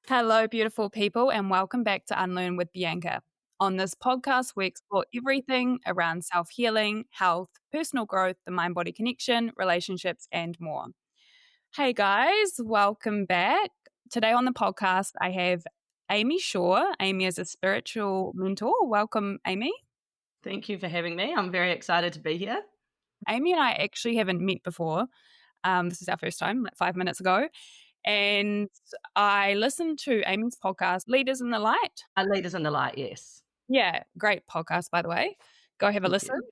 Hello, beautiful people, and welcome back to Unlearn with Bianca. On this podcast, we explore everything around self healing, health, personal growth, the mind body connection, relationships, and more. Hey guys, welcome back. Today on the podcast, I have Amy Shaw. Amy is a spiritual mentor. Welcome, Amy. Thank you for having me. I'm very excited to be here. Amy and I actually haven't met before. This is our first time, like 5 minutes ago. And I listened to Amy's podcast, Leaders in the Light. Leaders in the Light, yes. Yeah, great podcast, by the way. Go have a Thank listen. you.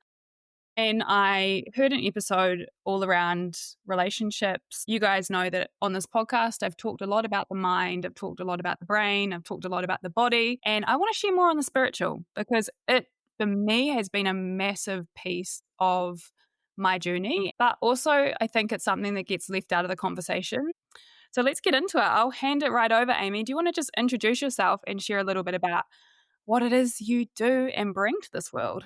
And I heard an episode all around relationships. You guys know that on this podcast, I've talked a lot about the mind, I've talked a lot about the brain, I've talked a lot about the body, and I want to share more on the spiritual because it, for me, has been a massive piece of my journey. But also, I think it's something that gets left out of the conversation. So let's get into it. I'll hand it right over, Amy. Do you want to just introduce yourself and share a little bit about what it is you do and bring to this world?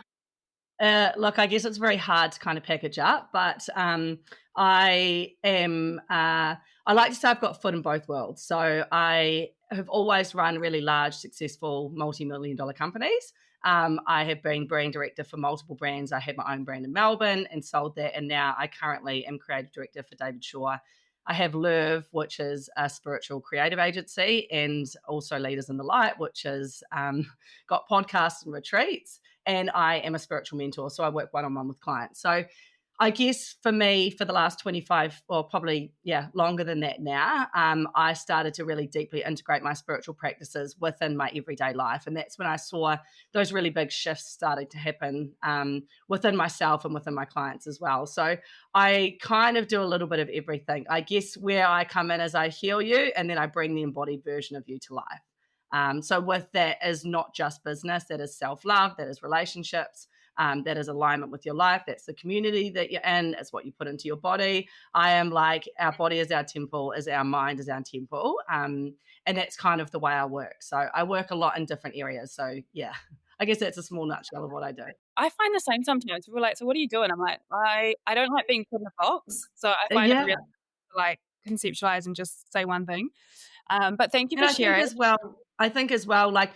Look, I guess it's very hard to kind of package up, but I am, I like to say I've got foot in both worlds. So I have always run really large, successful, multi-million dollar companies. I have been brand director for multiple brands. I had my own brand in Melbourne and sold that. And now I currently am creative director for David Shaw. I have Lerv, which is a spiritual creative agency, and also Leaders in the Light, which is got podcasts and retreats. And I am a spiritual mentor, so I work one-on-one with clients. So I guess for me, for the last 25, or probably, longer than that now, I started to really deeply integrate my spiritual practices within my everyday life. And that's when I saw those really big shifts starting to happen within myself and within my clients as well. So I kind of do a little bit of everything. I guess where I come in is I heal you, and then I bring the embodied version of you to life. So with that is not just business, that is self-love, that is relationships, that is alignment with your life, that's the community that you're in, it's what you put into your body. I am like, our body is our temple, is our mind is our temple. And that's kind of the way I work. So I work a lot in different areas. So yeah, I guess that's a small nutshell of what I do. I find the same sometimes. People are like, so what are you doing? I'm like, I don't like being put in a box. So I find it Yeah. really like conceptualize and just say one thing. But thank you And for I think sharing. as well, like,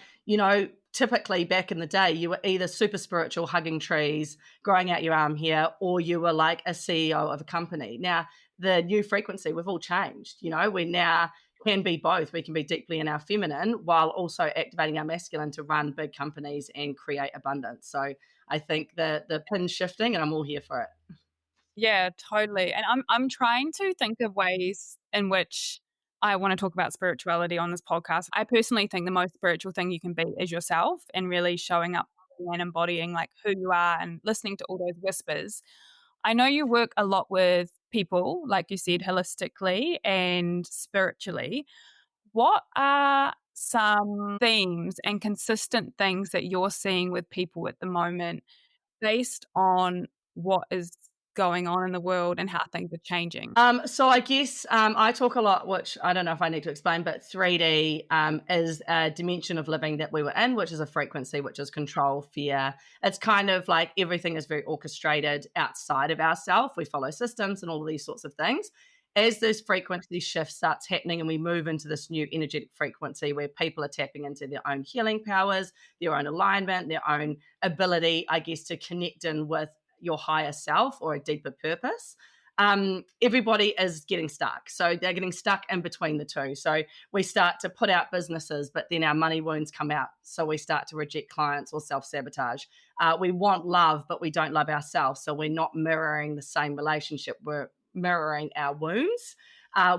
typically back in the day, you were either super spiritual, hugging trees, growing out your arm here, or you were like a CEO of a company. Now, the new frequency, we've all changed. We now can be both. We can be deeply in our feminine while also activating our masculine to run big companies and create abundance. So I think the pin's shifting, and I'm all here for it. Yeah, totally. And I'm trying to think of ways in which I want to talk about spirituality on this podcast. I personally think the most spiritual thing you can be is yourself and really showing up and embodying like who you are and listening to all those whispers. I know you work a lot with people, like you said, holistically and spiritually. What are some themes and consistent things that you're seeing with people at the moment based on what is going on in the world and how things are changing? So I guess I talk a lot, which I don't know if I need to explain, but 3D is a dimension of living that we were in, which is a frequency, which is control, fear. It's kind of like everything is very orchestrated outside of ourselves. We follow systems and all of these sorts of things. As this frequency shift starts happening and we move into this new energetic frequency where people are tapping into their own healing powers, their own alignment, their own ability, I guess, to connect in with your higher self or a deeper purpose. Everybody is getting stuck. So they're getting stuck in between the two. So we start to put out businesses, but then our money wounds come out. So we start to reject clients or self-sabotage. We want love, but we don't love ourselves. So we're not mirroring the same relationship. We're mirroring our wounds.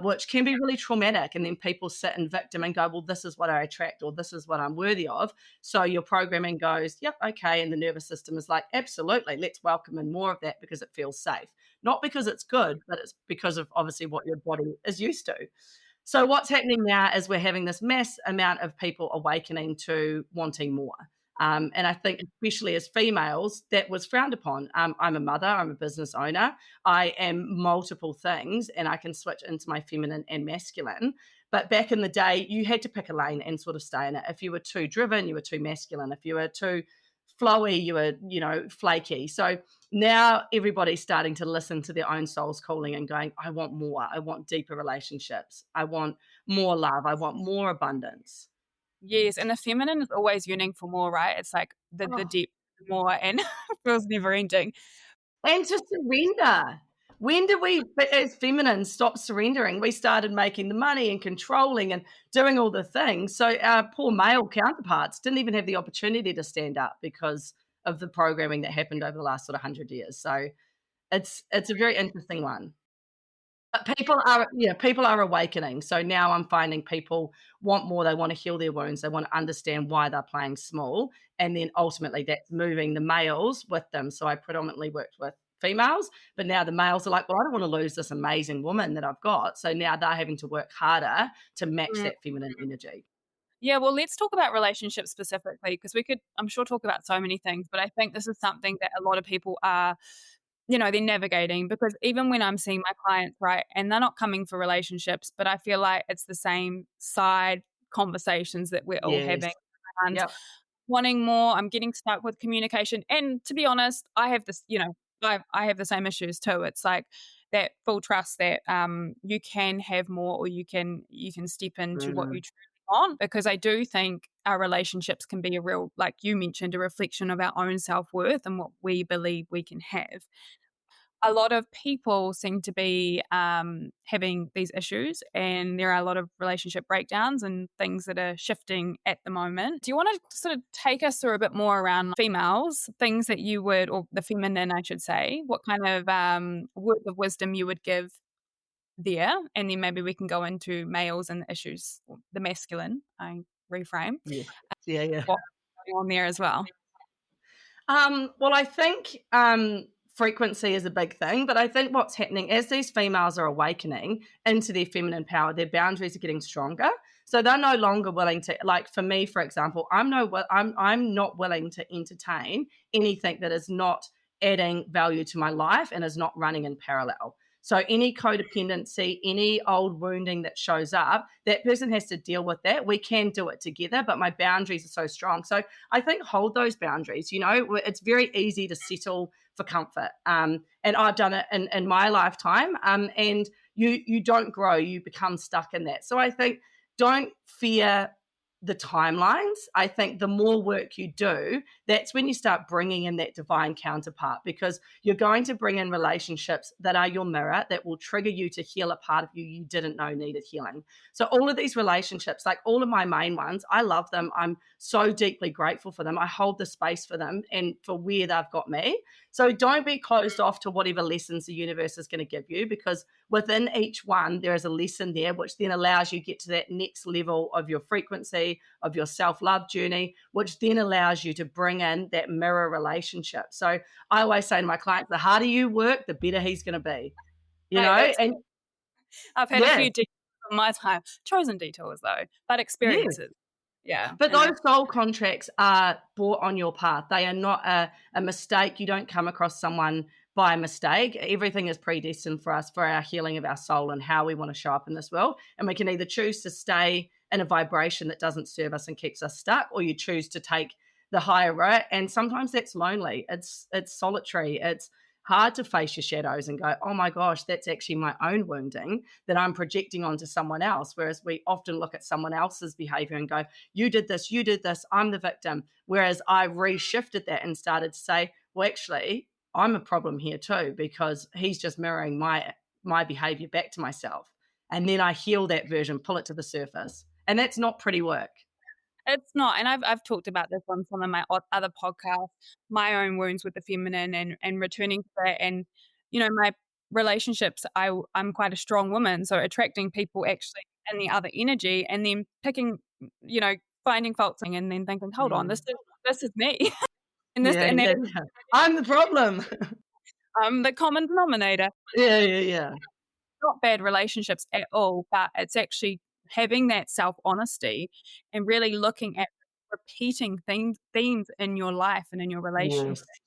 Which can be really traumatic. And then people sit in victim and go, well, this is what I attract or this is what I'm worthy of. So your programming goes, yep, okay. And the nervous system is like, absolutely, let's welcome in more of that because it feels safe. Not because it's good, but it's because of obviously what your body is used to. So what's happening now is we're having this mass amount of people awakening to wanting more. And I think especially as females, that was frowned upon. I'm a mother, I'm a business owner, I am multiple things and I can switch into my feminine and masculine. But back in the day, you had to pick a lane and sort of stay in it. If you were too driven, you were too masculine. If you were too flowy, you were, flaky. So now everybody's starting to listen to their own soul's calling and going, I want more. I want deeper relationships. I want more love. I want more abundance. Yes, and the feminine is always yearning for more, right? It's like the Oh, deep more and it feels never ending. and to surrender. When did we, as feminine, stop surrendering? We started making the money and controlling and doing all the things. So our poor male counterparts didn't even have the opportunity to stand up because of the programming that happened over the last sort of 100 years. So it's a very interesting one. But people are awakening. So now I'm finding people want more, they wanna heal their wounds, they wanna understand why they're playing small, and then ultimately that's moving the males with them. So I predominantly worked with females, but now the males are like, "Well, I don't wanna lose this amazing woman that I've got." So now they're having to work harder to match Mm. that feminine energy. Yeah, well, let's talk about relationships specifically because we could, I'm sure, talk about so many things, but I think this is something that a lot of people are, they're navigating because even when I'm seeing my clients, right, and they're not coming for relationships, but I feel like it's the same side conversations that we're all Yes. having and Yep. wanting more. I'm getting stuck with communication. And to be honest, I have this, I have the same issues too. It's like that full trust that you can have more or you can step into what Mm. you truly want because I do think our relationships can be a real, like you mentioned, a reflection of our own self-worth and what we believe we can have. A lot of people seem to be having these issues, and there are a lot of relationship breakdowns and things that are shifting at the moment. Do you want to sort of take us through a bit more around females, things that you would, or the feminine, I should say, what kind of words of wisdom you would give there? And then maybe we can go into males and the issues, or the masculine, I reframe, Yes. Yeah, yeah. what's going on there as well. Well, I think frequency is a big thing, but I think what's happening as these females are awakening into their feminine power, their boundaries are getting stronger. So they're no longer willing to, like for me, for example, I'm not willing to entertain anything that is not adding value to my life and is not running in parallel. So any codependency, any old wounding that shows up, that person has to deal with that. We can do it together, but my boundaries are so strong. So I think hold those boundaries. It's very easy to settle for comfort, and I've done it in my lifetime. And you don't grow, you become stuck in that. So I think don't fear the timelines. I think the more work you do, that's when you start bringing in that divine counterpart because you're going to bring in relationships that are your mirror that will trigger you to heal a part of you didn't know needed healing. So all of these relationships, like all of my main ones, I love them. I'm so deeply grateful for them. I hold the space for them and for where they've got me. So don't be closed off to whatever lessons the universe is going to give you because within each one, there is a lesson there, which then allows you to get to that next level of your frequency, of your self love journey, which then allows you to bring in that mirror relationship. So I always say to my clients, the harder you work, the better he's going to be, Right, that's and I've had a yeah, few detours in my time, chosen detours though, but yeah. experiences. Yeah, But and I those soul contracts are brought on your path. They are not a mistake. You don't come across someone by mistake. Everything is predestined for us for our healing of our soul and how we want to show up in this world. And we can either choose to stay in a vibration that doesn't serve us and keeps us stuck, or you choose to take the higher road. And sometimes that's lonely. It's solitary. It's hard to face your shadows and go, oh my gosh, that's actually my own wounding that I'm projecting onto someone else. Whereas we often look at someone else's behavior and go, you did this, I'm the victim. Whereas I reshifted that and started to say, well, actually, I'm a problem here too, because he's just mirroring my behavior back to myself. And then I heal that version, pull it to the surface. And that's not pretty work. it's not, and I've talked about this on some of my other podcasts, my own wounds with the feminine and returning to that, and my relationships. I'm quite a strong woman, so attracting people actually in the other energy, and then picking, you know, finding faults and then thinking, hold on, Mm. this is me, and this Yeah, and that yeah, is yeah. I'm the problem. the common denominator. Yeah, yeah, yeah. Not bad relationships at all, but it's actually having that self honesty and really looking at repeating themes in your life and in your relationship Yes.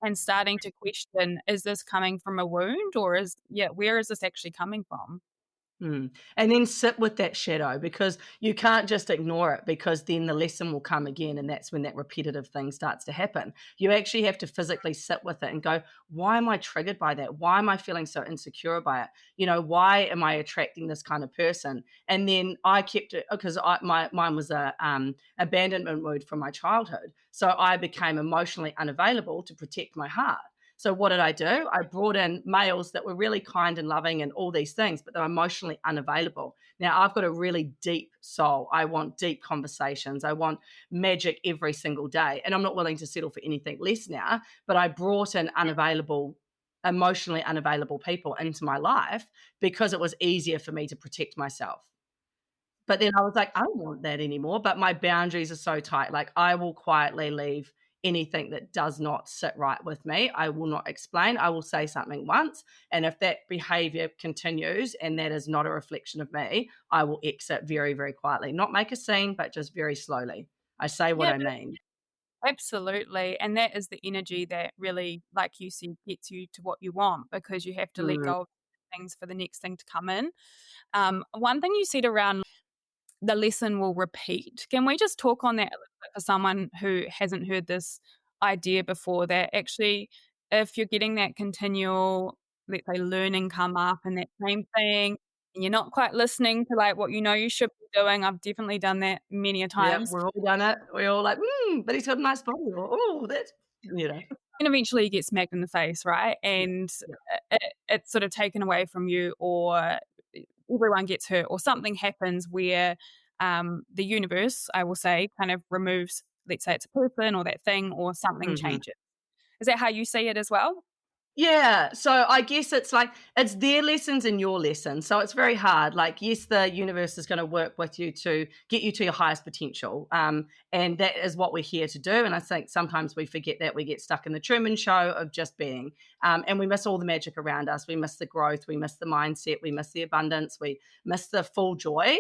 and starting to question, is this coming from a wound or where is this actually coming from? And then sit with that shadow, because you can't just ignore it, because then the lesson will come again. And that's when that repetitive thing starts to happen. You actually have to physically sit with it and go, why am I triggered by that? Why am I feeling so insecure by it? Why am I attracting this kind of person? And then I kept it, because mine was a abandonment wound from my childhood. So I became emotionally unavailable to protect my heart. So what did I do? I brought in males that were really kind and loving and all these things, but they're emotionally unavailable. Now I've got a really deep soul. I want deep conversations. I want magic every single day. And I'm not willing to settle for anything less now, but I brought in emotionally unavailable people into my life because it was easier for me to protect myself. But then I was like, I don't want that anymore. But my boundaries are so tight. Like, I will quietly leave anything that does not sit right with me. I will not explain. I will say something once. And if that behavior continues and that is not a reflection of me, I will exit very, very quietly. Not make a scene, but just very slowly. I say what Yeah, I mean. absolutely. And that is the energy that really, like you said, gets you to what you want because you have to let Mm, go of things for the next thing to come in. One thing you said around the lesson will repeat. Can we just talk on that a little bit for someone who hasn't heard this idea before? That actually, if you're getting that continual, let's say, learning come up and that same thing, and you're not quite listening to like what you know you should be doing, I've definitely done that many a yep, times. we're all done it. We're all like, but he's got a nice body. Or, oh, that's, you know. And eventually you get smacked in the face, right? Yeah, And yeah. it's sort of taken away from you, or everyone gets hurt, or something happens where the universe, I will say, kind of removes, let's say it's a person or that thing, or something Mhm. changes. Is that how you see it as well? Yeah, so I guess it's like it's their lessons and your lessons. So it's very hard. Like, yes, the universe is going to work with you to get you to your highest potential, and that is what we're here to do. And I think sometimes we forget that. We get stuck in the Truman Show of just being, and we miss all the magic around us. We miss the growth, we miss the mindset, we miss the abundance, we miss the full joy,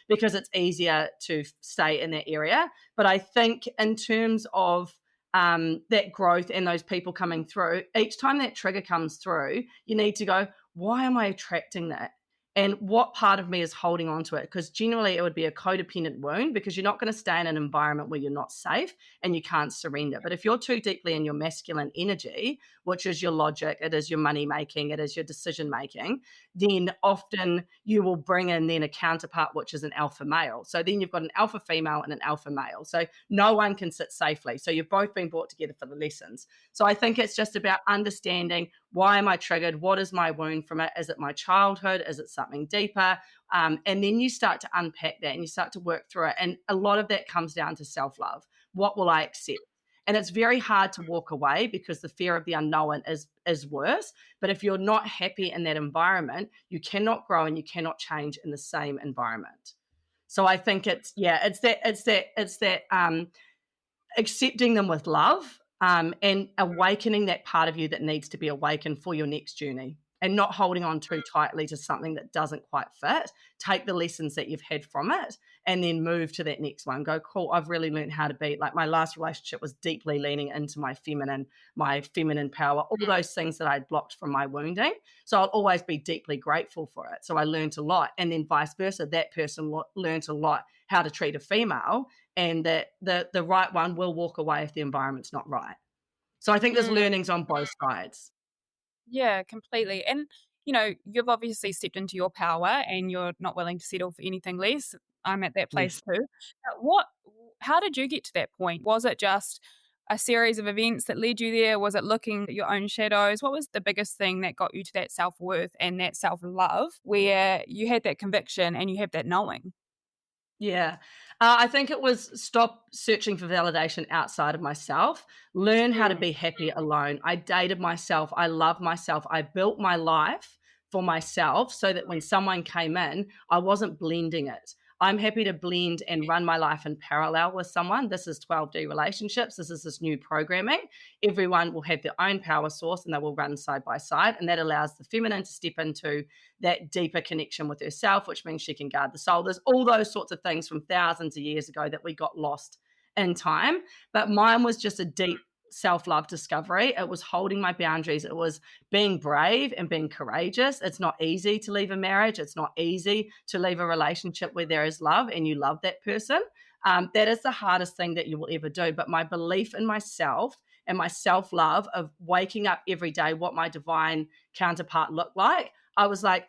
because it's easier to stay in that area. But I think in terms of that growth and those people coming through, each time that trigger comes through, you need to go, why am I attracting that? And what part of me is holding on to it? Because generally it would be a codependent wound, because you're not going to stay in an environment where you're not safe and you can't surrender. But if you're too deeply in your masculine energy, which is your logic, it is your money making, it is your decision making, then often you will bring in then a counterpart, which is an alpha male. So then you've got an alpha female and an alpha male. So no one can sit safely. So you've both been brought together for the lessons. So I think it's just about understanding, why am I triggered? What is my wound from it? Is it my childhood? Is it something deeper? And then you start to unpack that and you start to work through it. And a lot of that comes down to self love. What will I accept? And it's very hard to walk away because the fear of the unknown is worse. But if you're not happy in that environment, you cannot grow and you cannot change in the same environment. So I think it's that accepting them with love, and awakening that part of you that needs to be awakened for your next journey, and not holding on too tightly to something that doesn't quite fit. Take the lessons that you've had from it and then move to that next one. Go, cool, I've really learned how to be, like, my last relationship was deeply leaning into my feminine power, all those things that I'd blocked from my wounding. So I'll always be deeply grateful for it. So I learned a lot. And then vice versa, that person learned a lot how to treat a female, and that the right one will walk away if the environment's not right. So I think there's Mm, learnings on both sides. yeah, completely. And, you've obviously stepped into your power and you're not willing to settle for anything less. I'm at that place Yes. too. How did you get to that point? Was it just a series of events that led you there? Was it looking at your own shadows? What was the biggest thing that got you to that self worth and that self love where you had that conviction and you have that knowing? Yeah. I think it was stop searching for validation outside of myself, learn how to Mm. be happy alone. I dated myself. I love myself. I built my life for myself so that when someone came in, I wasn't blending it. I'm happy to blend and run my life in parallel with someone. This is 12D relationships. This is this new programming. Everyone will have their own power source and they will run side by side. And that allows the feminine to step into that deeper connection with herself, which means she can guard the soul. There's all those sorts of things from thousands of years ago that we got lost in time. But mine was just a deep self-love discovery. It was holding my boundaries. It was being brave and being courageous. It's not easy to leave a marriage. It's not easy to leave a relationship where there is love and you love that person. That is the hardest thing that you will ever do. But my belief in myself and my self-love of waking up every day, what my divine counterpart looked like, I was like,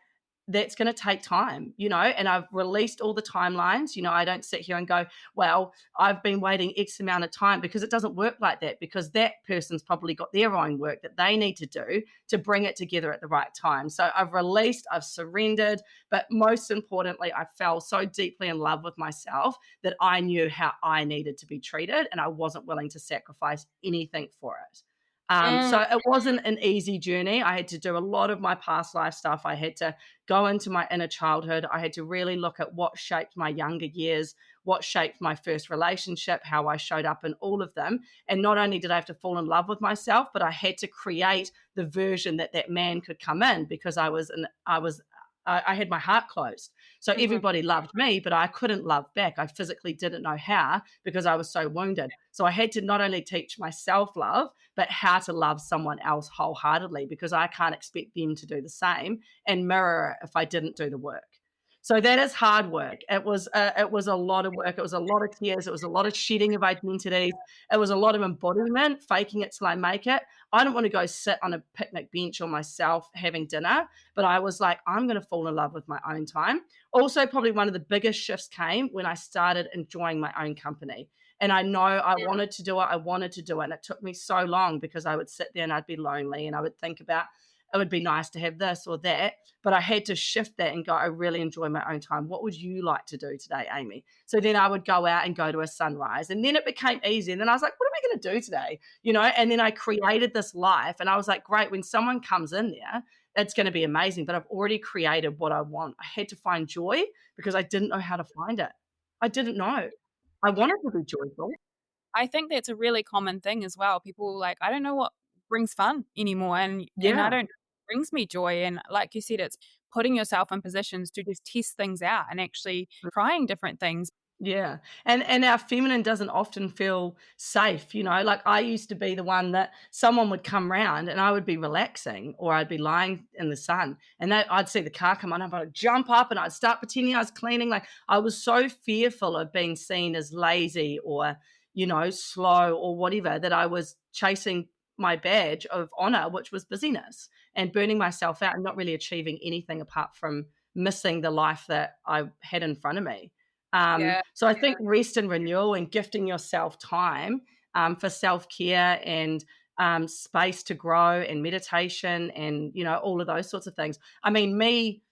that's going to take time, and I've released all the timelines. I don't sit here and go, well, I've been waiting X amount of time, because it doesn't work like that, because that person's probably got their own work that they need to do to bring it together at the right time. So I've released, I've surrendered, but most importantly, I fell so deeply in love with myself that I knew how I needed to be treated, and I wasn't willing to sacrifice anything for it. So Mm, it wasn't an easy journey. I had to do a lot of my past life stuff. I had to go into my inner childhood. I had to really look at what shaped my younger years, what shaped my first relationship, how I showed up in all of them. And not only did I have to fall in love with myself, but I had to create the version that that man could come in, because I had my heart closed. So mhm. everybody loved me, but I couldn't love back. I physically didn't know how, because I was so wounded. So I had to not only teach myself love, but how to love someone else wholeheartedly, because I can't expect them to do the same and mirror it if I didn't do the work. So that is hard work. It was a lot of work. It was a lot of tears. It was a lot of shedding of identities. It was a lot of embodiment, faking it till I make it. I didn't want to go sit on a picnic bench on myself having dinner, but I was like, I'm going to fall in love with my own time. Also, probably one of the biggest shifts came when I started enjoying my own company. And I know I wanted to do it. I wanted to do it. And it took me so long, because I would sit there and I'd be lonely and I would think about, it would be nice to have this or that. But I had to shift that and go, I really enjoy my own time. What would you like to do today, Amy? So then I would go out and go to a sunrise. And then it became easy. And then I was like, what am I going to do today? And then I created this life. And I was like, great, when someone comes in there, it's going to be amazing. But I've already created what I want. I had to find joy, because I didn't know how to find it. I didn't know. I wanted to be joyful. I think that's a really common thing as well. People are like, "I don't know what brings fun anymore," and I Yeah. don't brings me joy, and like you said, it's putting yourself in positions to just test things out and actually trying different things. Yeah. And our feminine doesn't often feel safe, like I used to be the one that someone would come round and I would be relaxing, or I'd be lying in the sun, and that I'd see the car come on, I'd jump up and I'd start pretending I was cleaning. Like, I was so fearful of being seen as lazy or, slow or whatever, that I was chasing my badge of honor, which was busyness, and burning myself out and not really achieving anything apart from missing the life that I had in front of me. Yeah, So I think rest and renewal and gifting yourself time for self care and space to grow and meditation and, all of those sorts of things. I mean, me,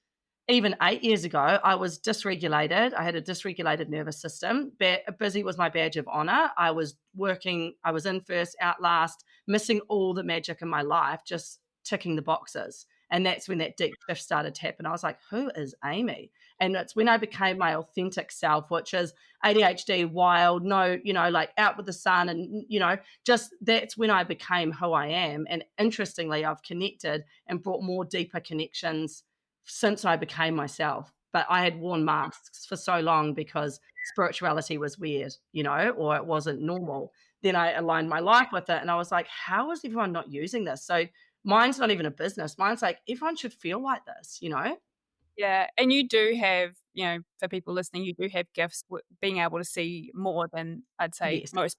even 8 years ago, I was dysregulated. I had a dysregulated nervous system. Busy was my badge of honor. I was working, I was in first, out last, missing all the magic in my life, just ticking the boxes. And that's when that deep shift started to happen. I was like, who is Amy? And it's when I became my authentic self, which is ADHD, wild, no, like out with the sun. And, just that's when I became who I am. And interestingly, I've connected and brought more deeper connections since I became myself. But I had worn masks for so long because spirituality was weird, or it wasn't normal. Then I aligned my life with it and I was like, how is everyone not using this? So mine's not even a business. Mine's like, everyone should feel like this. yeah, and you do have, for people listening, you do have gifts being able to see more than I'd say Yes. most,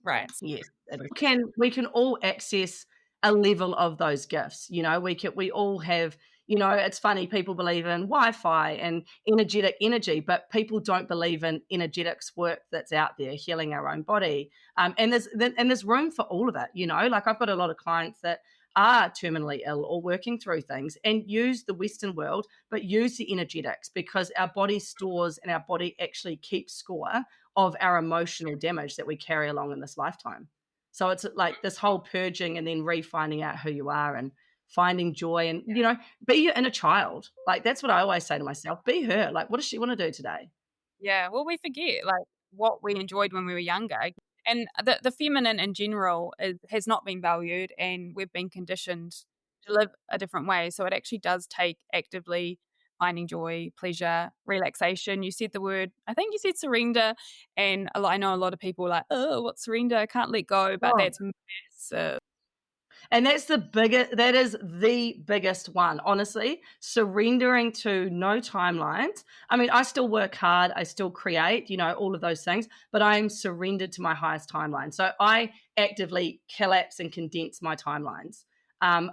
right? Yes, it is. We can all access a level of those gifts. We all have. It's funny. People believe in Wi-Fi and energetic energy, but people don't believe in energetics work that's out there healing our own body. And there's room for all of it. Like I've got a lot of clients that are terminally ill or working through things and use the Western world, but use the energetics, because our body stores and our body actually keeps score of our emotional damage that we carry along in this lifetime. So it's like this whole purging and then refinding out who you are and finding joy and, be your inner child. Like that's what I always say to myself, be her. Like, what does she want to do today? Yeah, well, we forget, like, what we enjoyed when we were younger, and the feminine in general has not been valued, and we've been conditioned to live a different way, so it actually does take actively, finding joy, pleasure, relaxation. You said the word, I think you said surrender. And I know a lot of people are like, oh, what's surrender? I can't let go. But Oh, that's massive. and that is the biggest one, honestly. Surrendering to no timelines. I mean, I still work hard, I still create, all of those things, but I am surrendered to my highest timeline. So I actively collapse and condense my timelines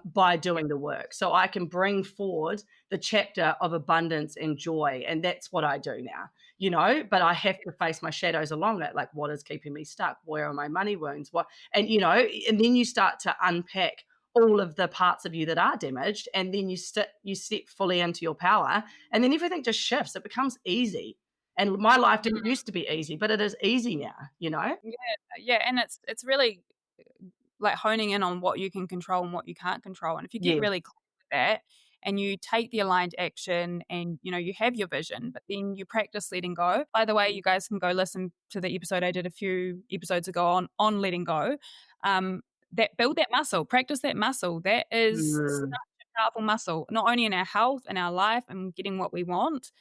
by doing the work. So I can bring forward the chapter of abundance and joy. And that's what I do now, but I have to face my shadows along it. Like, what is keeping me stuck? Where are my money wounds? And then you start to unpack all of the parts of you that are damaged, and then you step fully into your power, and then everything just shifts. It becomes easy. And my life didn't used to be easy, but it is easy now. Yeah, yeah, and it's really like honing in on what you can control and what you can't control. And if you get Yeah. really clear with that and you take the aligned action and you have your vision, but then you practice letting go. By the way, you guys can go listen to the episode I did a few episodes ago on letting go. That build that muscle, practice that muscle. That is such Mm, a powerful muscle, not only in our health and our life and getting what we want,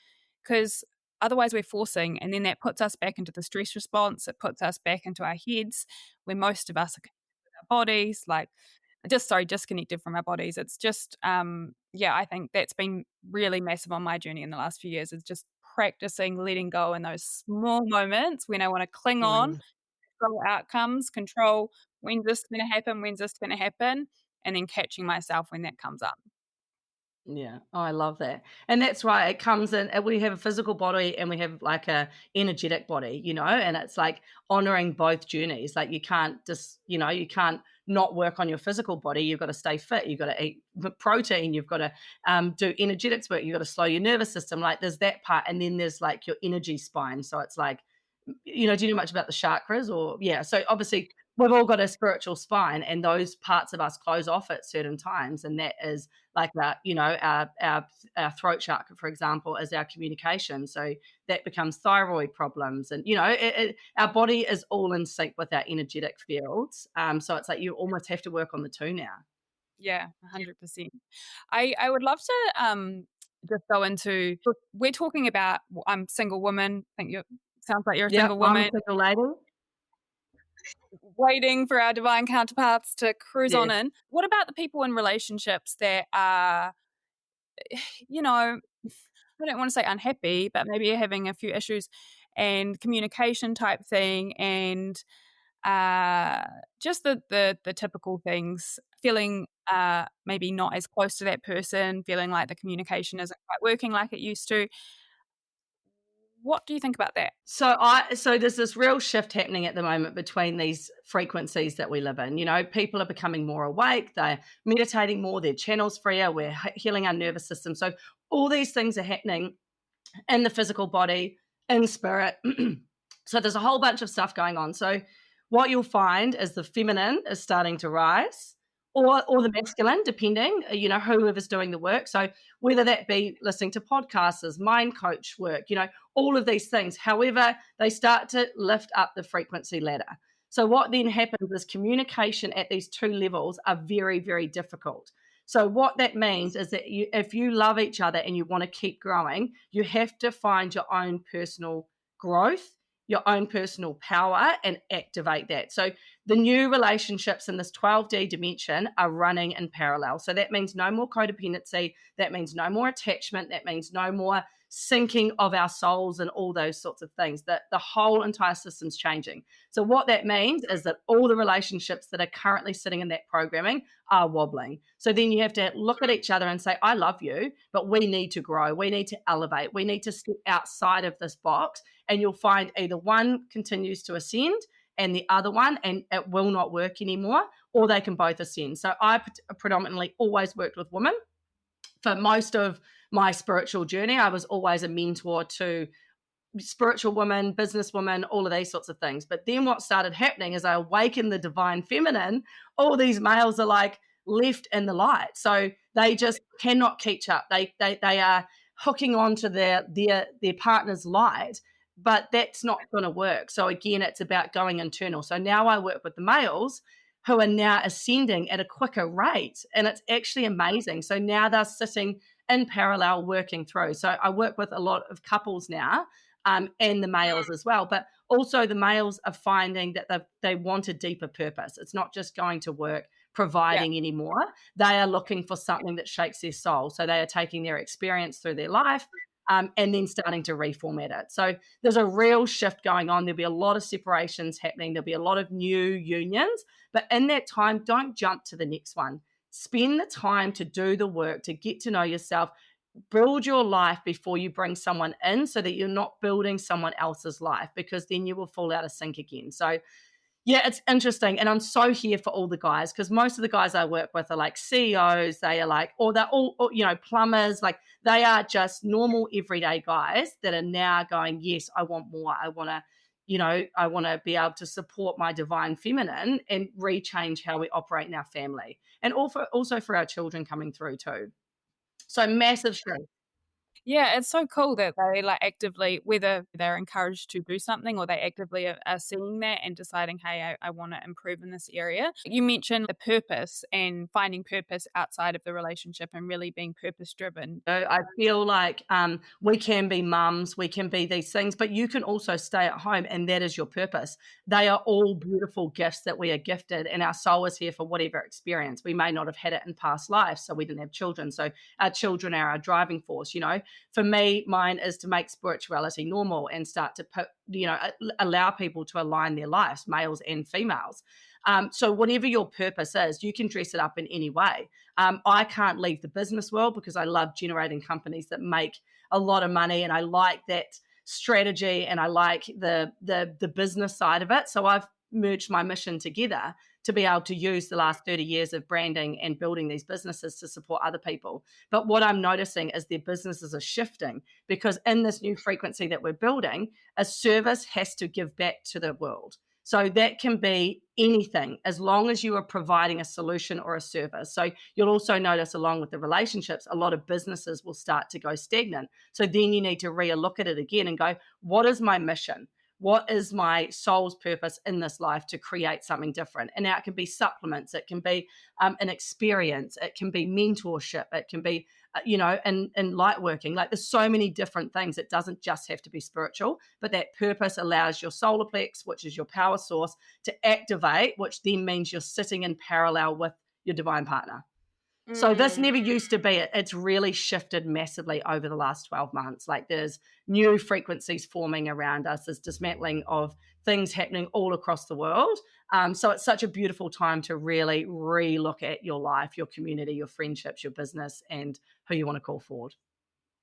because otherwise we're forcing, and then that puts us back into the stress response. It puts us back into our heads, where most of us are our bodies, like disconnected from our bodies. It's just, yeah, I think that's been really massive on my journey in the last few years, is just practicing letting go in those small moments when I want to cling on, mm. control outcomes, control when's this going to happen, when's this going to happen, and then catching myself when that comes up. Yeah. Oh, I love that. And that's right. It comes in, and we have a physical body and we have like a energetic body, and it's like honoring both journeys. Like, you can't you can't not work on your physical body. You've got to stay fit. You've got to eat protein. You've got to do energetics work. You've got to slow your nervous system. Like, there's that part. And then there's like your energy spine. So it's like, do you know much about the chakras? Or, yeah. So obviously we've all got a spiritual spine, and those parts of us close off at certain times. And that is like our throat chakra, for example, is our communication. So that becomes thyroid problems. And, our body is all in sync with our energetic fields. So it's like you almost have to work on the two now. Yeah, 100%. I would love to just go into, we're talking about, I'm single woman. I think you sounds like you're a Yep. single I'm a woman single lady. waiting for our divine counterparts to cruise on Yes. in. What about the people in relationships that are, I don't want to say unhappy, but maybe having a few issues and communication type thing, and uh, just the typical things, feeling maybe not as close to that person, feeling like the communication isn't quite working like it used to. What do you think about that? So there's this real shift happening at the moment between these frequencies that we live in. People are becoming more awake, they're meditating more, their channels freer, we're healing our nervous system. So all these things are happening in the physical body, in spirit. So there's a whole bunch of stuff going on. So what you'll find is the feminine is starting to rise, or the masculine, depending, whoever's doing the work. So whether that be listening to podcasts, mind coach work, all of these things. However, they start to lift up the frequency ladder. So what then happens is communication at these two levels are very, very difficult. So what that means is that if you love each other and you want to keep growing, you have to find your own personal growth, your own personal power, and activate that. So the new relationships in this 12D dimension are running in parallel. So that means no more codependency. That means no more attachment. That means no more sinking of our souls and all those sorts of things. That the whole entire system's changing. So what that means is that all the relationships that are currently sitting in that programming are wobbling. So then you have to look at each other and say, I love you, but we need to grow. We need to elevate. We need to step outside of this box. And you'll find either one continues to ascend and the other one, and it will not work anymore, or they can both ascend. So I predominantly always worked with women. For most of my spiritual journey, I was always a mentor to spiritual women, business women, all of these sorts of things. But then what started happening is I awakened the divine feminine. All these males are like left in the light. So they just cannot catch up. They are hooking onto their partner's light, but that's not going to work. So again, it's about going internal. So now I work with the males who are now ascending at a quicker rate, and it's actually amazing. So now they're sitting in parallel working through. So I work with a lot of couples now, and the males as well. But also the males are finding that they want a deeper purpose. It's not just going to work Yeah. providing anymore. They are looking for something that shakes their soul. So they are taking their experience through their life, and then starting to reformat it. So there's a real shift going on. There'll be a lot of separations happening. There'll be a lot of new unions. But in that time, don't jump to the next one. Spend the time to do the work, to get to know yourself, build your life before you bring someone in, so that you're not building someone else's life, because then you will fall out of sync again. So yeah, it's interesting. And I'm so here for all the guys, because most of the guys I work with are like CEOs. They are like, or they're all, plumbers. Like, they are just normal everyday guys that are now going, yes, I want more. I want to, I want to be able to support my divine feminine and rechange how we operate in our family, and also for our children coming through too. So massive shift. Yeah, it's so cool that they, like, actively, whether they're encouraged to do something or they actively are seeing that and deciding, "Hey, I wanna improve in this area." You mentioned the purpose and finding purpose outside of the relationship and really being purpose driven. I feel like we can be mums, we can be these things, but you can also stay at home, and that is your purpose. They are all beautiful gifts that we are gifted, and our soul is here for whatever experience. We may not have had it in past lives, so we didn't have children. So our children are our driving force. For me, mine is to make spirituality normal and start to put, allow people to align their lives, males and females. So whatever your purpose is, you can dress it up in any way. I can't leave the business world because I love generating companies that make a lot of money, and I like that strategy, and I like the business side of it. So I've merged my mission together to be able to use the last 30 years of branding and building these businesses to support other people. But what I'm noticing is their businesses are shifting, because in this new frequency that we're building, a service has to give back to the world. So that can be anything, as long as you are providing a solution or a service. So you'll also notice, along with the relationships, a lot of businesses will start to go stagnant. So then you need to relook at it again and go, what is my mission? What is my soul's purpose in this life to create something different? And now it can be supplements, it can be an experience, it can be mentorship, it can be, and light working. Like, there's so many different things. It doesn't just have to be spiritual, but that purpose allows your solar plex, which is your power source, to activate, which then means you're sitting in parallel with your divine partner. So this Mm. never used to be it. It's really shifted massively over the last 12 months. Like, there's new frequencies forming around us. There's dismantling of things happening all across the world. So it's such a beautiful time to really re-look at your life, your community, your friendships, your business, and who you want to call forward.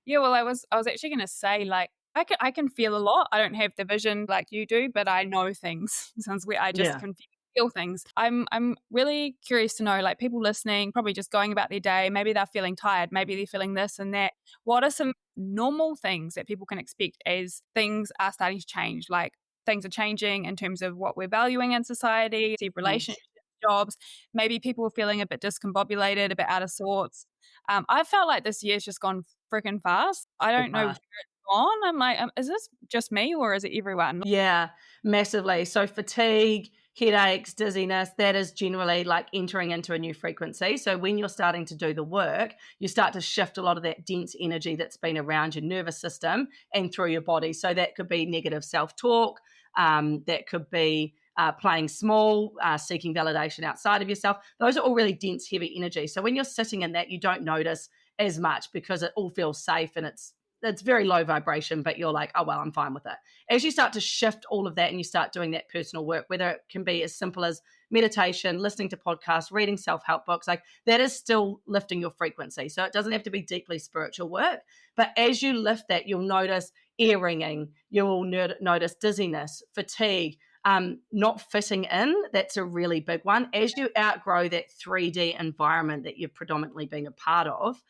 Yeah, well, I was actually gonna say, like, I can feel a lot. I don't have the vision like you do, but I know things. Sounds weird. I just Yeah. can feel things. I'm really curious to know, like, people listening, probably just going about their day, maybe they're feeling tired, maybe they're feeling this and that. What are some normal things that people can expect as things are starting to change? Like, things are changing in terms of what we're valuing in society, see Yes. relationships, jobs. Maybe people are feeling a bit discombobulated, a bit out of sorts. I felt like this year's just gone freaking fast. I So don't know where fast. it's gone. I'm like, is this just me or is it everyone? Yeah, massively. So fatigue, headaches, dizziness, that is generally like entering into a new frequency. So when you're starting to do the work, you start to shift a lot of that dense energy that's been around your nervous system and through your body. So that could be negative self-talk, that could be playing small, seeking validation outside of yourself. Those are all really dense, heavy energy. So when you're sitting in that, you don't notice as much because it all feels safe, and it's very low vibration, but you're like, oh, well, I'm fine with it. As you start to shift all of that and you start doing that personal work, whether it can be as simple as meditation, listening to podcasts, reading self-help books, like, that is still lifting your frequency. So it doesn't have to be deeply spiritual work. But as you lift that, you'll notice ear ringing, you'll notice dizziness, fatigue, not fitting in. That's a really big one. As you outgrow that 3D environment that you've predominantly been a part of,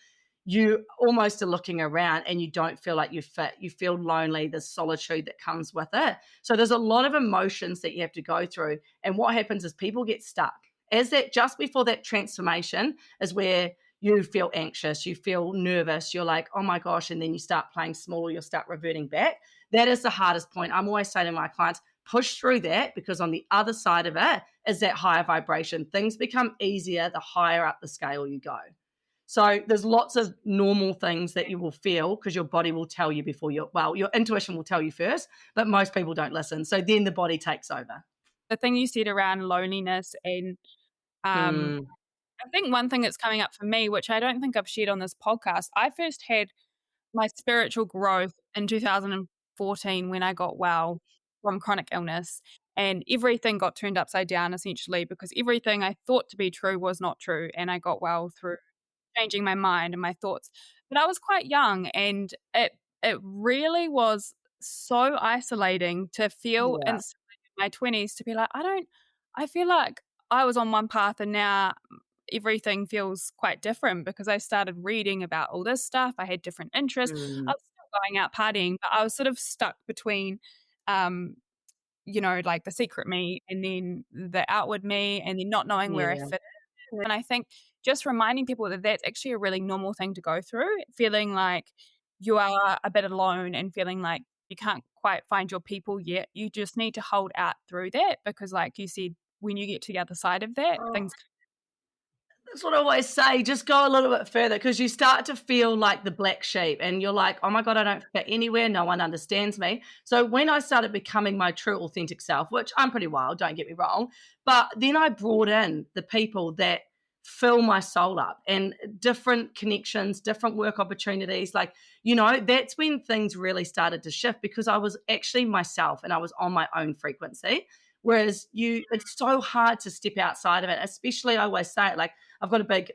you almost are looking around and you don't feel like you fit. You feel lonely, there's solitude that comes with it. So there's a lot of emotions that you have to go through. And what happens is people get stuck. As that, just before that transformation is where you feel anxious, you feel nervous, you're like, oh my gosh, and then you start playing small, you'll start reverting back. That is the hardest point. I'm always saying to my clients, push through that, because on the other side of it is that higher vibration. Things become easier the higher up the scale you go. So there's lots of normal things that you will feel because your body will tell you before your intuition will tell you first, but most people don't listen. So then the body takes over. The thing you said around loneliness and um, Mm, I think one thing that's coming up for me, which I don't think I've shared on this podcast, I first had my spiritual growth in 2014 when I got well from chronic illness, and everything got turned upside down essentially because everything I thought to be true was not true, and I got well through changing my mind and my thoughts. But I was quite young, and it really was so isolating to feel yeah. instantly in my 20s to be like, I feel like I was on one path and now everything feels quite different because I started reading about all this stuff. I had different interests. I Mm, was still going out partying, but I was sort of stuck between, um, like the secret me and then the outward me and then not knowing where I yeah. fit in. And I think just reminding people that that's actually a really normal thing to go through, feeling like you are a bit alone and feeling like you can't quite find your people yet. You just need to hold out through that because, like you said, when you get to the other side of that, Oh, things. that's what I always say. Just go a little bit further because you start to feel like the black sheep and you're like, oh my God, I don't fit anywhere. No one understands me. So when I started becoming my true authentic self, which I'm pretty wild, don't get me wrong, but then I brought in the people that fill my soul up and different connections, different work opportunities. Like, that's when things really started to shift because I was actually myself and I was on my own frequency. Whereas it's so hard to step outside of it, especially I always say it like, I've got a big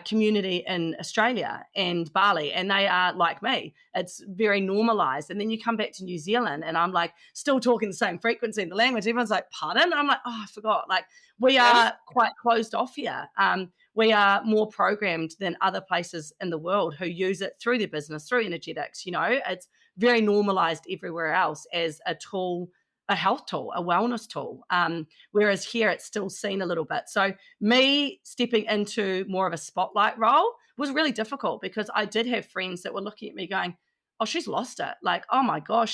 community in Australia and Bali, and they are like me. It's very normalized. And then you come back to New Zealand, and I'm like still talking the same frequency in the language. Everyone's like, pardon? I'm like, oh, I forgot. Like, we Yeah. are quite closed off here. We are more programmed than other places in the world who use it through their business, through energetics. It's very normalized everywhere else as a tool, a health tool, a wellness tool. Whereas here it's still seen a little bit. So me stepping into more of a spotlight role was really difficult because I did have friends that were looking at me going, oh, she's lost it. Like, oh my gosh,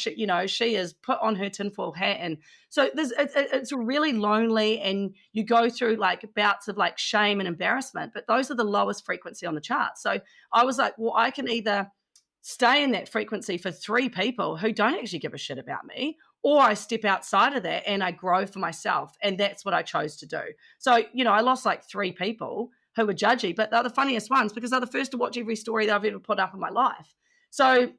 she has put on her tinfoil hat. And so it's really lonely and you go through like bouts of like shame and embarrassment, but those are the lowest frequency on the chart. So I was like, well, I can either stay in that frequency for three people who don't actually give a shit about me, or I step outside of that and I grow for myself. And that's what I chose to do. So, I lost like three people who were judgy, but they're the funniest ones because they're the first to watch every story that I've ever put up in my life. So,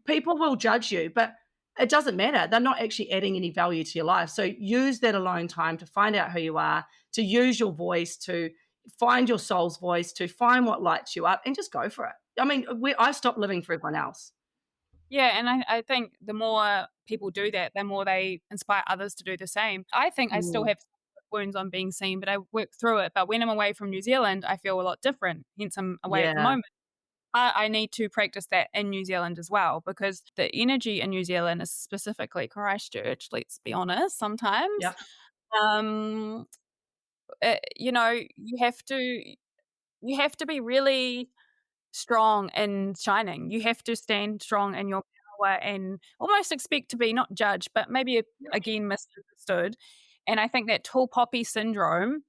people will judge you, but it doesn't matter. They're not actually adding any value to your life. So use that alone time to find out who you are, to use your voice, to find your soul's voice, to find what lights you up and just go for it. I mean, I stopped living for everyone else. Yeah, and I think the more people do that, the more they inspire others to do the same. I think I still Mm, have wounds on being seen, but I work through it. But when I'm away from New Zealand, I feel a lot different. Hence, I'm away at the yeah. moment. I need to practice that in New Zealand as well because the energy in New Zealand is specifically Christchurch. Let's be honest. Sometimes, Yep. um, you have to be really strong and shining. You have to stand strong in your power and almost expect to be not judged, but maybe Yep. again misunderstood. And I think that tall poppy syndrome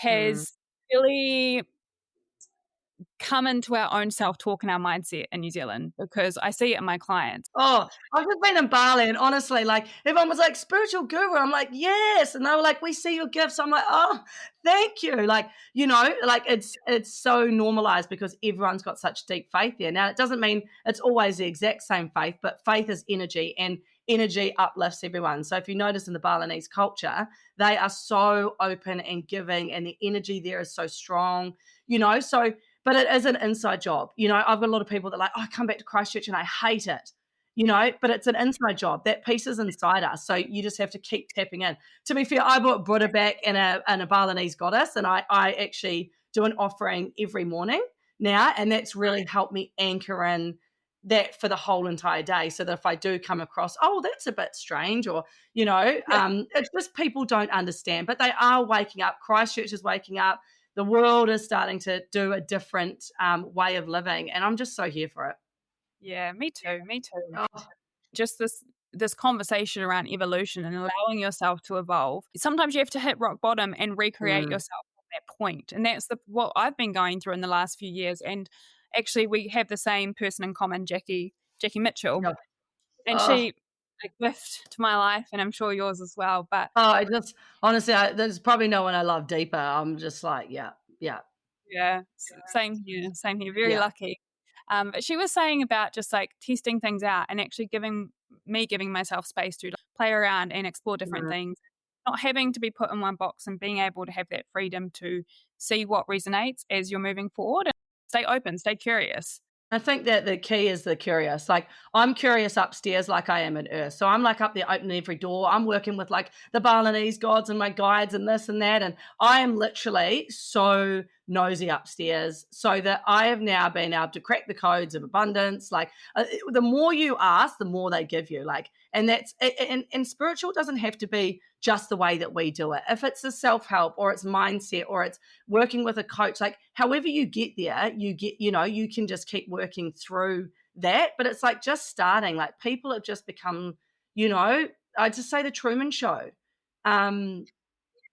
Mm. has really come into our own self talk and our mindset in New Zealand because I see it in my clients. Oh, I've just been in Bali and honestly, like everyone was like, spiritual guru. I'm like, yes. And they were like, we see your gifts. I'm like, oh, thank you. Like, like it's so normalized because everyone's got such deep faith there. Now it doesn't mean it's always the exact same faith, but faith is energy and energy uplifts everyone. So if you notice in the Balinese culture, they are so open and giving and the energy there is so strong, so but it is an inside job. I've got a lot of people that are like, oh, I come back to Christchurch and I hate it, but it's an inside job. That piece is inside us. So you just have to keep tapping in. To be fair, I brought Buddha back and a Balinese goddess, and I actually do an offering every morning now, and that's really helped me anchor in that for the whole entire day so that if I do come across, oh, that's a bit strange, or, it's just people don't understand, but they are waking up. Christchurch is waking up. The world is starting to do a different way of living, and I'm just so here for it. Yeah, me too. Me too. Oh, Just this conversation around evolution and allowing yourself to evolve. Sometimes you have to hit rock bottom and recreate mm, yourself that point. And that's what I've been going through in the last few years. And actually, we have the same person in common, Jackie Mitchell, Yeah. and Oh, she a gift to my life, and I'm sure yours as well. But I just honestly, there's probably no one I love deeper. I'm just like, yeah, yeah, yeah, same here, same here. Very yeah. lucky. But she was saying about just like testing things out and actually giving myself space to like, play around and explore different Mm. things, not having to be put in one box and being able to have that freedom to see what resonates as you're moving forward and stay open, stay curious. I think that the key is the curious. Like I'm curious upstairs, like I am in Earth. So I'm like up there opening every door. I'm working with like the Balinese gods and my guides and this and that. And I am literally so nosy upstairs, so that I have now been able to crack the codes of abundance. Like the more you ask, the more they give you. Like, and and spiritual doesn't have to be just the way that we do it. If it's a self help or it's mindset or it's working with a coach, like however you get there, you can just keep working through that. But it's like just starting, like people have just become, I just say the Truman Show. um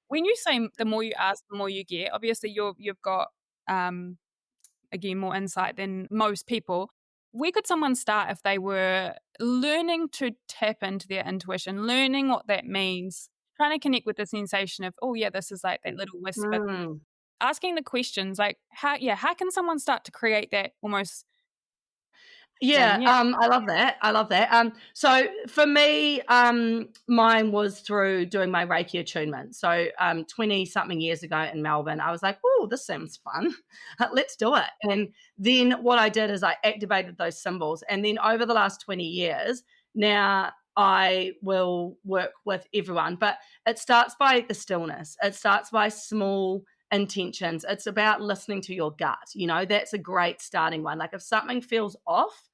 When you say the more you ask, the more you get, obviously you've got um, again more insight than most people. Where could someone start if they were learning to tap into their intuition, learning what that means, trying to connect with the sensation of, oh yeah, this is like that little whisper, mm. asking the questions like how can someone start to create that almost Yeah, yeah. I love that. I love that. So for me, mine was through doing my Reiki attunement. So 20 something years ago in Melbourne, I was like, oh, this seems fun. Let's do it. And then what I did is I activated those symbols. And then over the last 20 years, now I will work with everyone. But it starts by the stillness. It starts by small intentions. It's about listening to your gut. That's a great starting one. Like if something feels off,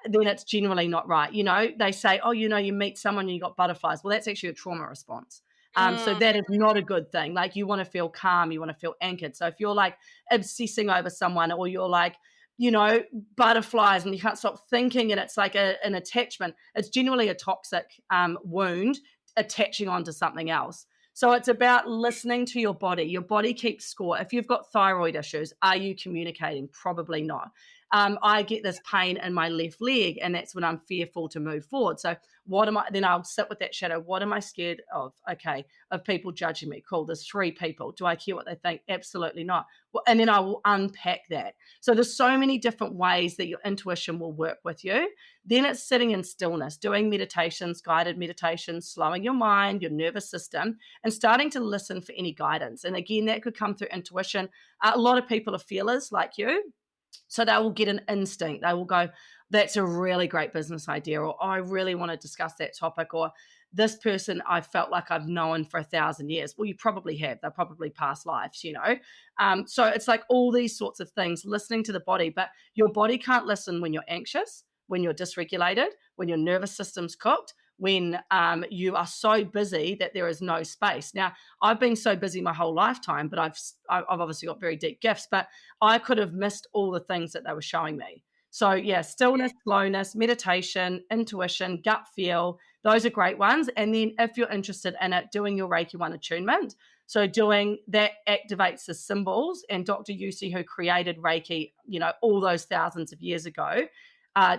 then it's generally not right. They say, oh, you meet someone and you got butterflies. Well, that's actually a trauma response. So Mm, that is not a good thing. Like you want to feel calm, you want to feel anchored. So if you're like obsessing over someone or you're like, you know, butterflies and you can't stop thinking and it's like an attachment, it's generally a toxic wound attaching onto something else. So it's about listening to your body. Your body keeps score. If you've got thyroid issues, are you communicating? Probably not. I get this pain in my left leg, and that's when I'm fearful to move forward. So, what am I? Then I'll sit with that shadow. What am I scared of? Okay, of people judging me. Cool. There's three people. Do I care what they think? Absolutely not. Well, and then I will unpack that. So, there's so many different ways that your intuition will work with you. Then it's sitting in stillness, doing meditations, guided meditations, slowing your mind, your nervous system, and starting to listen for any guidance. And again, that could come through intuition. A lot of people are feelers like you, so they will get an instinct. They will go, that's a really great business idea, or I really want to discuss that topic, or this person I felt like I've known for 1,000 years. Well, you probably have. They're probably past lives. So it's like all these sorts of things, listening to the body, but your body can't listen when you're anxious, when you're dysregulated, when your nervous system's cooked, when you are so busy that there is no space. Now, I've been so busy my whole lifetime, but I've obviously got very deep gifts, but I could have missed all the things that they were showing me. So, yeah, stillness, slowness, meditation, intuition, gut feel, those are great ones. And then if you're interested in it, doing your Reiki 1 attunement. So, doing that activates the symbols. And Dr. Yusi, who created Reiki, all those thousands of years ago,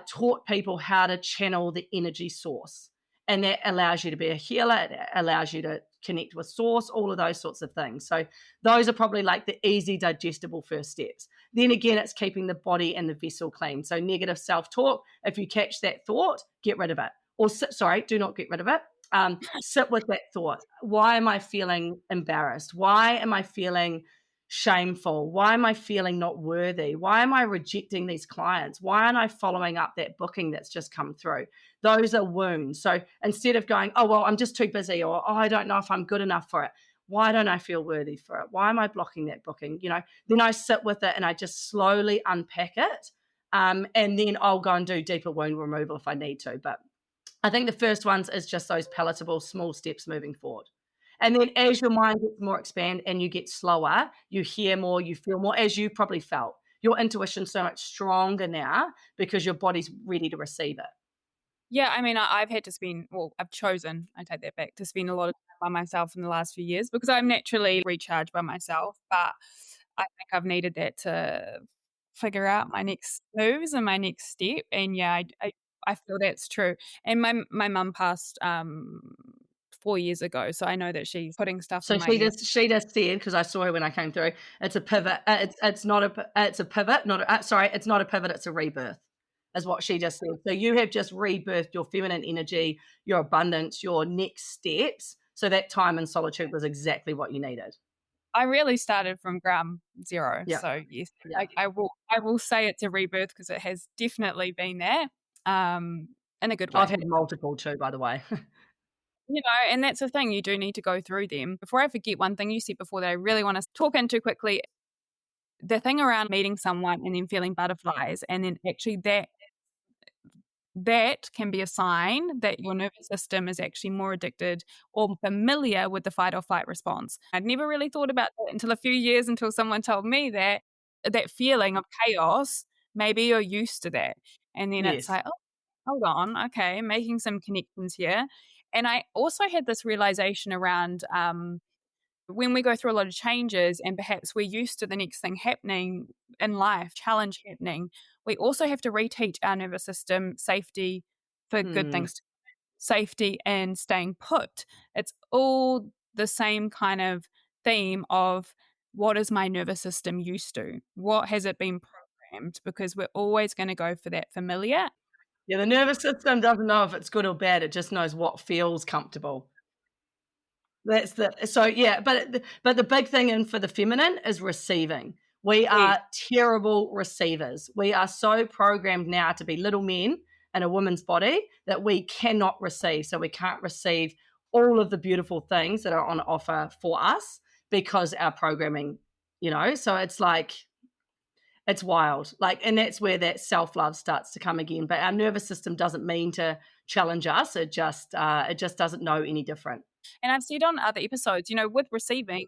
taught people how to channel the energy source. And that allows you to be a healer, it allows you to connect with source, all of those sorts of things. So those are probably like the easy, digestible first steps. Then again, it's keeping the body and the vessel clean. So negative self-talk, if you catch that thought, get rid of it. Or do not get rid of it. Sit with that thought. Why am I feeling embarrassed? Why am I feeling shameful? Why am I feeling not worthy? Why am I rejecting these clients? Why aren't I following up that booking that's just come through? Those are wounds. So instead of going, oh, well, I'm just too busy, or oh, I don't know if I'm good enough for it. Why don't I feel worthy for it? Why am I blocking that booking? Then I sit with it and I just slowly unpack it. And then I'll go and do deeper wound removal if I need to. But I think the first ones is just those palatable small steps moving forward. And then as your mind gets more expand and you get slower, you hear more, you feel more, as you probably felt. Your intuition's so much stronger now because your body's ready to receive it. Yeah, I mean, I've had to spend well, I've chosen, I take that back, to spend a lot of time by myself in the last few years because I'm naturally recharged by myself, but I think I've needed that to figure out my next moves and my next step, and yeah, I feel that's true. And my mum passed, 4 years ago, so I know that she's putting stuff So in my ear. she just said, because I saw her when I came through, it's a pivot. It's not a it's a pivot, not a, sorry, it's not a pivot. It's a rebirth, is what she just said. So you have just rebirthed your feminine energy, your abundance, your next steps. So that time in solitude was exactly what you needed. I really started from ground zero, Yeah, so yes, yeah. I will say it's a rebirth because it has definitely been there, um, in a good I've way. had multiple too, by the way. You know, and that's the thing, you do need to go through them. Before I forget, one thing you said before that I really wanna talk into quickly, the thing around meeting someone and then feeling butterflies, and then actually that can be a sign that your nervous system is actually more addicted or familiar with the fight or flight response. I'd never really thought about that until a few years until someone told me that that feeling of chaos, maybe you're used to that. And then it's Yes. like, "Oh, hold on, okay, making some connections here." And I also had this realization around, when we go through a lot of changes and perhaps we're used to the next thing happening in life, challenge happening, we also have to reteach our nervous system safety for good Mm. things, safety and staying put. It's all the same kind of theme of what is my nervous system used to? What has it been programmed? Because we're always going to go for that familiar. Yeah, the nervous system doesn't know if it's good or bad. It just knows what feels comfortable. That's the so yeah, but the big thing in for the feminine is receiving. We Yes. are terrible receivers. We are so programmed now to be little men in a woman's body that we cannot receive. So we can't receive all of the beautiful things that are on offer for us because our programming, so it's like it's wild. Like, and that's where that self-love starts to come again. But our nervous system doesn't mean to challenge us. It just doesn't know any different. And I've said on other episodes, with receiving,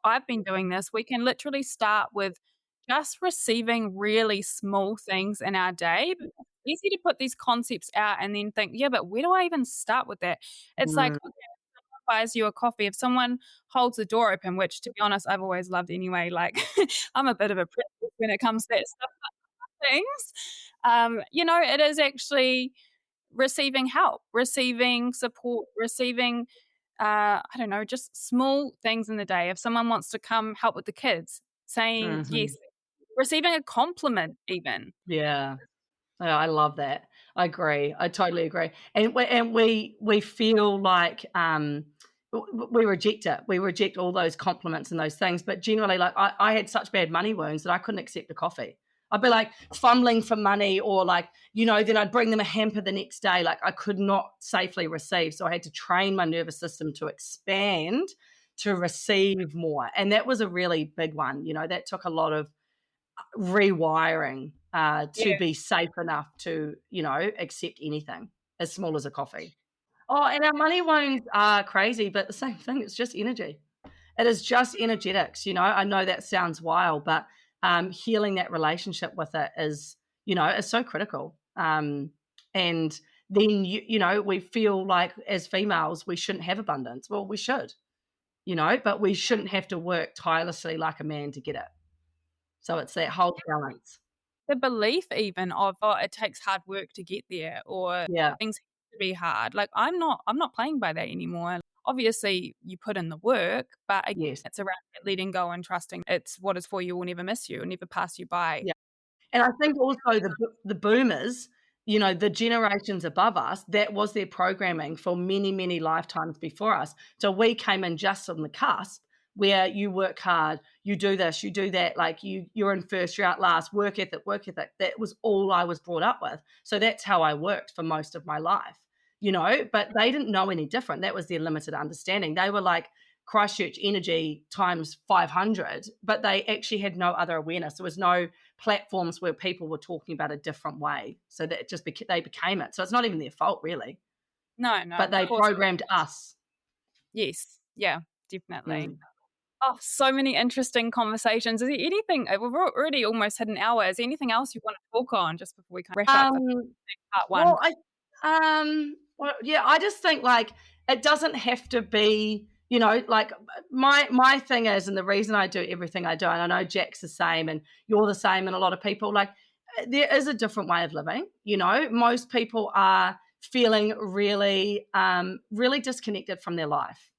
I've been doing this. We can literally start with just receiving really small things in our day. But it's easy to put these concepts out and then think, yeah, but where do I even start with that? It's like, Mm. okay, buys you a coffee. If someone holds the door open, which to be honest, I've always loved anyway, like I'm a bit of a princess when it comes to that stuff things. It is actually receiving help, receiving support, receiving I don't know, just small things in the day. If someone wants to come help with the kids, saying yes, Mhm. receiving a compliment even. Yeah. Yeah, I love that. I agree. I totally agree. And we feel like, we reject it. We reject all those compliments and those things. But generally, like I had such bad money wounds that I couldn't accept a coffee. I'd be like fumbling for money, or like, then I'd bring them a hamper the next day. Like I could not safely receive. So I had to train my nervous system to expand to receive more. And that was a really big one. That took a lot of rewiring, Yeah. to be safe enough to, accept anything as small as a coffee. Oh, and our money wounds are crazy, but the same thing, it's just energy. It is just energetics. I know that sounds wild, but healing that relationship with it is so critical. And then we feel like as females we shouldn't have abundance. Well, we should, but we shouldn't have to work tirelessly like a man to get it. So it's that whole balance. The belief even of, "Oh, it takes hard work to get there," or Yeah. things have to be hard. Like, I'm not playing by that anymore. Obviously, you put in the work, but again, Yes. it's around letting go and trusting it's what is for you will never miss you, will never pass you by. Yeah. And I think also the boomers, the generations above us, that was their programming for many, many lifetimes before us. So we came in just on the cusp where you work hard, you do this, you do that, like you're in first, you're out last, work ethic, work ethic. That was all I was brought up with. So that's how I worked for most of my life, but they didn't know any different. That was their limited understanding. They were like Christchurch energy times 500, but they actually had no other awareness. There was no platforms where people were talking about a different way. So that it just they became it. So it's not even their fault really, No, no, but of they course. programmed us. Yes. Yeah, definitely. Mm. Oh, so many interesting conversations. Is there anything we've already almost hit an hour. Is there anything else you want to talk on just before we kind of wrap up Um, for part well, one? Well, yeah, I just think like it doesn't have to be, like my thing is, and the reason I do everything I do, and I know Jack's the same, and you're the same, and a lot of people like there is a different way of living. Most people are feeling really, really disconnected from their life.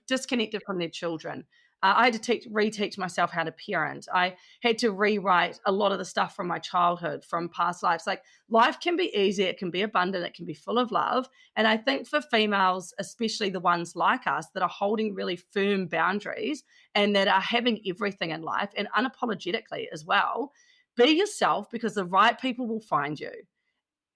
Disconnected from their children. I had to reteach myself how to parent. I had to rewrite a lot of the stuff from my childhood, from past lives. Like life can be easy, it can be abundant, it can be full of love. And I think for females, especially the ones like us that are holding really firm boundaries and that are having everything in life and unapologetically as well, be yourself because the right people will find you.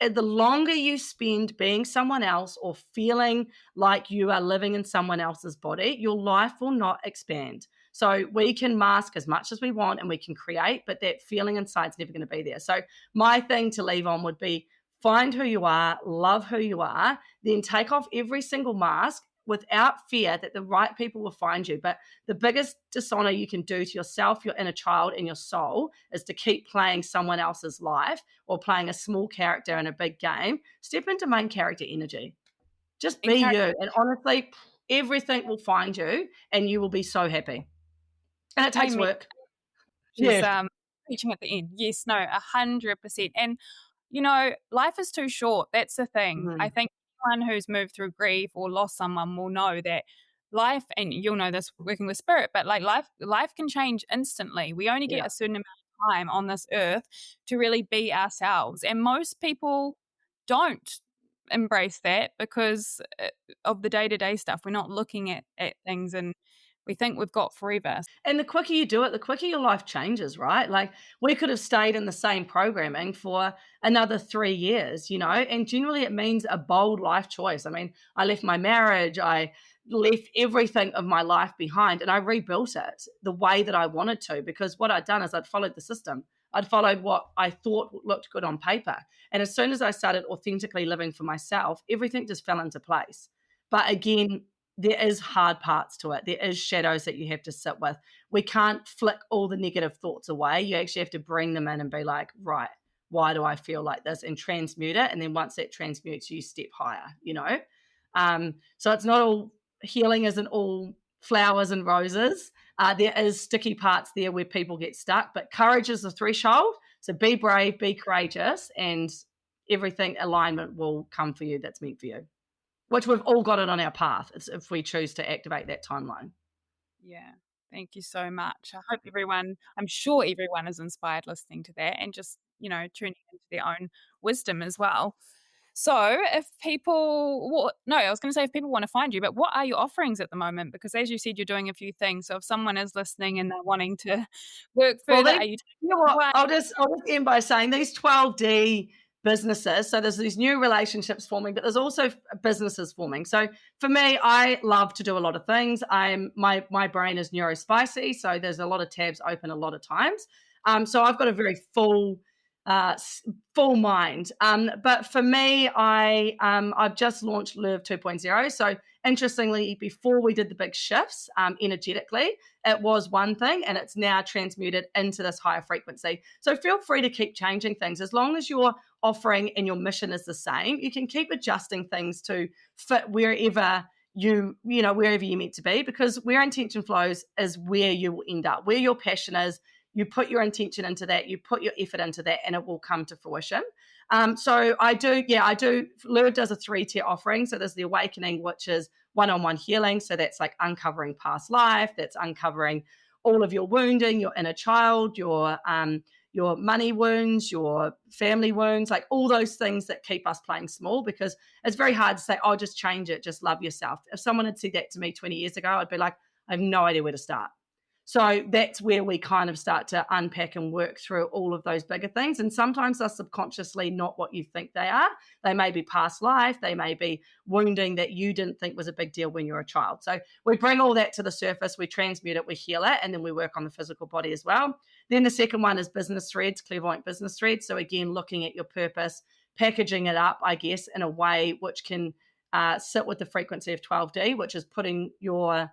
And the longer you spend being someone else or feeling like you are living in someone else's body, your life will not expand. So we can mask as much as we want and we can create, but that feeling inside is never going to be there. So my thing to leave on would be find who you are, love who you are, then take off every single mask without fear that the right people will find you. But the biggest dishonor you can do to yourself, your inner child, and your soul is to keep playing someone else's life or playing a small character in a big game. Step into main character energy. Just be Encourage. you. And honestly, everything will find you and you will be so happy. And it takes Amen. work. She's Yeah. preaching at the end. Yes, no, 100%. And life is too short. That's the thing. I Mhm. think anyone who's moved through grief or lost someone will know that life, and you'll know this working with spirit, but like life can change instantly. We only get Yeah. a certain amount of time on this earth to really be ourselves. And most people don't embrace that because of the day-to-day stuff. We're not looking at things and we think we've got forever. And the quicker you do it, the quicker your life changes, right? Like we could have stayed in the same programming for another 3 years, and generally it means a bold life choice. I mean, I left my marriage, I left everything of my life behind, and I rebuilt it the way that I wanted to because what I'd done is I'd followed the system. I'd followed what I thought looked good on paper. And as soon as I started authentically living for myself, everything just fell into place. But again, there is hard parts to it. There is shadows that you have to sit with. We can't flick all the negative thoughts away. You actually have to bring them in and be like, right, why do I feel like this? And transmute it. And then once that transmutes, you step higher. So it's not all healing isn't all flowers and roses. There is sticky parts there where people get stuck, but courage is the threshold. So be brave, be courageous, and everything alignment will come for you that's meant for you, which we've all got it on our path. It's if we choose to activate that timeline. Yeah. Thank you so much. I'm sure everyone is inspired listening to that and just, tuning into their own wisdom as well. So if people, no, I was going to say if people want to find you, but what are your offerings at the moment? Because as you said, you're doing a few things. So if someone is listening and they're wanting to work Well, further, are you you know taking what? away? I'll just end by saying these 12D businesses. So there's these new relationships forming, but there's also businesses forming. So for me, I love to do a lot of things. My brain is neurospicy, so there's a lot of tabs open a lot of times. So I've got a very uh, full mind. But for me, I've just launched Love 2.0. So interestingly, before we did the big shifts energetically, it was one thing and it's now transmuted into this higher frequency. So feel free to keep changing things. As long as your offering and your mission is the same, you can keep adjusting things to fit wherever wherever you're meant to be, because where intention flows is where you will end up. Where your passion is, you put your intention into that, you put your effort into that, and it will come to fruition. So I do. Lure does a 3-tier offering. So there's the awakening, which is one-on-one healing. So that's like uncovering past life. That's uncovering all of your wounding, your inner child, your money wounds, your family wounds, like all those things that keep us playing small, because it's very hard to say, oh, just change it, just love yourself. If someone had said that to me 20 years ago, I'd be like, I have no idea where to start. So that's where we kind of start to unpack and work through all of those bigger things. And sometimes they're subconsciously not what you think they are. They may be past life. They may be wounding that you didn't think was a big deal when you were a child. So we bring all that to the surface, we transmute it, we heal it, and then we work on the physical body as well. Then the second one is business threads, clairvoyant business threads. So again, looking at your purpose, packaging it up, I guess, in a way which can sit with the frequency of 12D, which is putting your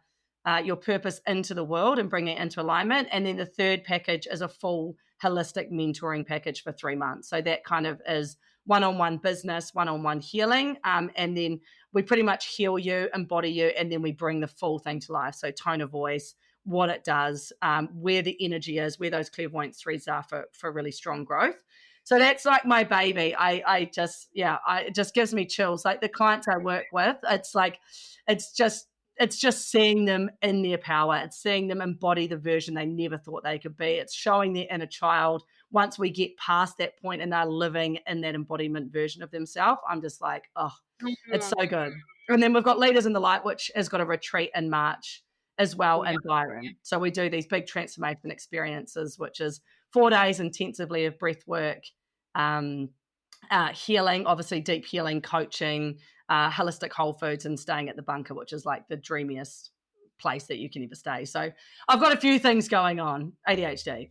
purpose into the world and bringing it into alignment. And then the third package is a full holistic mentoring package for 3 months. So that kind of is one-on-one business, one-on-one healing, and then we pretty much heal you, embody you, and then we bring the full thing to life. So tone of voice, what it does, where the energy is, where those clairvoyant threads are for really strong growth. So that's like my baby. It just gives me chills. Like the clients I work with, it's like, it's just, it's just seeing them in their power. It's seeing them embody the version they never thought they could be. It's showing their inner child. Once we get past that point and they're living in that embodiment version of themselves, I'm just like, oh, it's Mm. so good. And then we've got Leaders in the Light, which has got a retreat in March as well Yeah. in Byron. So we do these big transformation experiences, which is 4 days intensively of breath work, um, healing, obviously deep healing, coaching, holistic whole foods, and staying at the bunker, which is like the dreamiest place that you can ever stay. So I've got a few things going on. ADHD.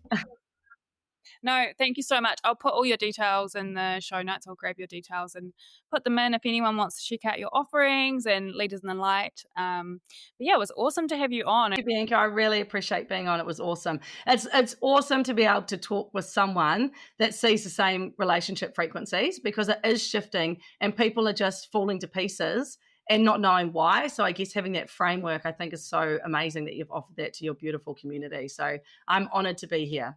No, thank you so much. I'll put all your details in the show notes. I'll grab your details and put them in if anyone wants to check out your offerings and Leaders in the Light. But yeah, it was awesome to have you on. Thank you, Bianca. I really appreciate being on. It was awesome. It's awesome to be able to talk with someone that sees the same relationship frequencies, because it is shifting and people are just falling to pieces and not knowing why. So I guess having that framework, I think, is so amazing that you've offered that to your beautiful community. So I'm honored to be here.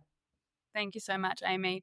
Thank you so much, Amy.